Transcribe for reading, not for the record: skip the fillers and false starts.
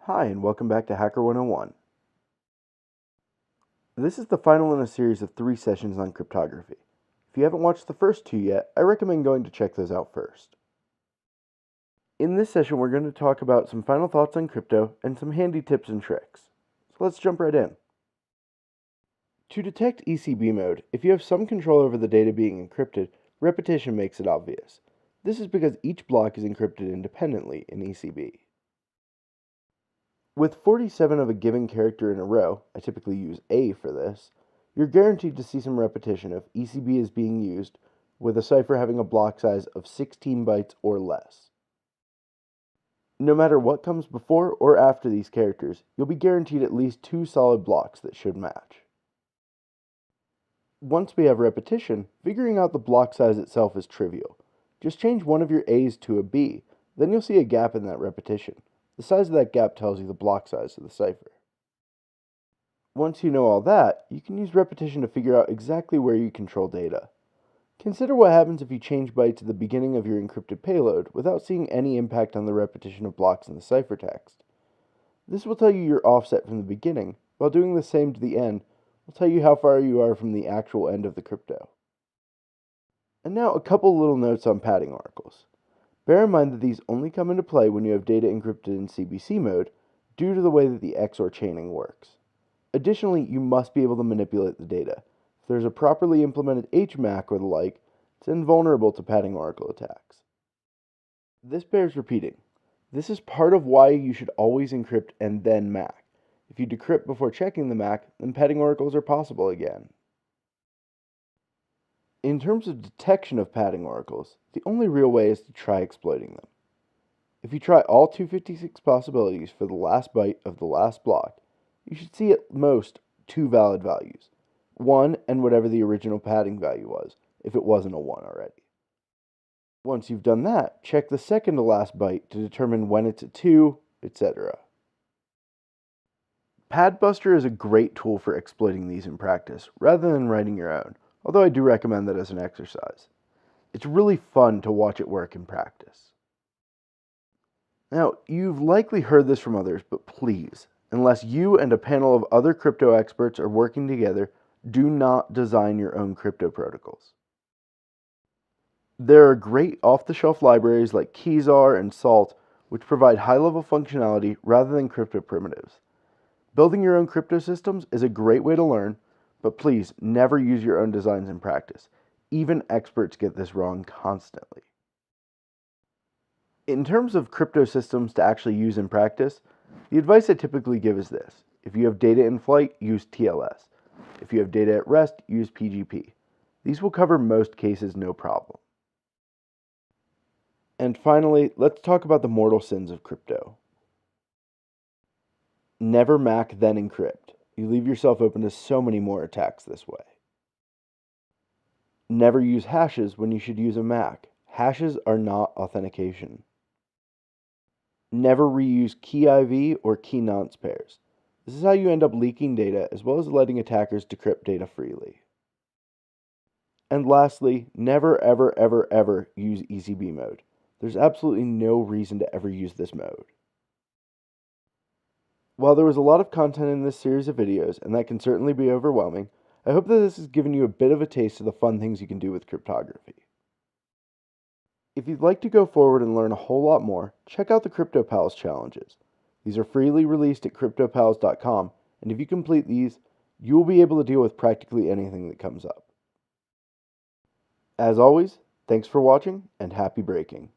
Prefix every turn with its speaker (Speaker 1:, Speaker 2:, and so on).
Speaker 1: Hi, and welcome back to Hacker 101. This is the final in a series of 3 sessions on cryptography. If you haven't watched the first 2 yet, I recommend going to check those out first. In this session, we're going to talk about some final thoughts on crypto and some handy tips and tricks. So let's jump right in. To detect ECB mode, if you have some control over the data being encrypted, repetition makes it obvious. This is because each block is encrypted independently in ECB. With 47 of a given character in a row, I typically use A for this, you're guaranteed to see some repetition if ECB is being used with a cipher having a block size of 16 bytes or less. No matter what comes before or after these characters, you'll be guaranteed at least 2 solid blocks that should match. Once we have repetition, figuring out the block size itself is trivial. Just change one of your A's to a B, then you'll see a gap in that repetition. The size of that gap tells you the block size of the cipher. Once you know all that, you can use repetition to figure out exactly where you control data. Consider what happens if you change bytes at the beginning of your encrypted payload without seeing any impact on the repetition of blocks in the ciphertext. This will tell you your offset from the beginning, while doing the same to the end will tell you how far you are from the actual end of the crypto. And now a couple little notes on padding oracles. Bear in mind that these only come into play when you have data encrypted in CBC mode due to the way that the XOR chaining works. Additionally, you must be able to manipulate the data. If there's a properly implemented HMAC or the like, it's invulnerable to padding oracle attacks. This bears repeating. This is part of why you should always encrypt and then MAC. If you decrypt before checking the MAC, then padding oracles are possible again. In terms of detection of padding oracles, the only real way is to try exploiting them. If you try all 256 possibilities for the last byte of the last block, you should see at most 2 valid values. 1 and whatever the original padding value was, if it wasn't a 1 already. Once you've done that, check the second to last byte to determine when it's a 2, etc. Padbuster is a great tool for exploiting these in practice, rather than writing your own, although I do recommend that as an exercise. It's really fun to watch it work in practice. Now, you've likely heard this from others, but please, unless you and a panel of other crypto experts are working together, do not design your own crypto protocols. There are great off-the-shelf libraries like Kezar and Salt, which provide high-level functionality rather than crypto primitives. Building your own crypto systems is a great way to learn, but please never use your own designs in practice. Even experts get this wrong constantly. In terms of crypto systems to actually use in practice, the advice I typically give is this. If you have data in flight, use TLS. If you have data at rest, use PGP. These will cover most cases no problem. And finally, let's talk about the mortal sins of crypto. Never MAC, then encrypt. You leave yourself open to so many more attacks this way. Never use hashes when you should use a MAC. Hashes are not authentication. Never reuse key IV or key nonce pairs. This is how you end up leaking data as well as letting attackers decrypt data freely. And lastly, never ever ever ever use ECB mode. There's absolutely no reason to ever use this mode. While there was a lot of content in this series of videos, and that can certainly be overwhelming, I hope that this has given you a bit of a taste of the fun things you can do with cryptography. If you'd like to go forward and learn a whole lot more, check out the CryptoPals challenges. These are freely released at cryptopals.com, and if you complete these, you will be able to deal with practically anything that comes up. As always, thanks for watching, and happy breaking.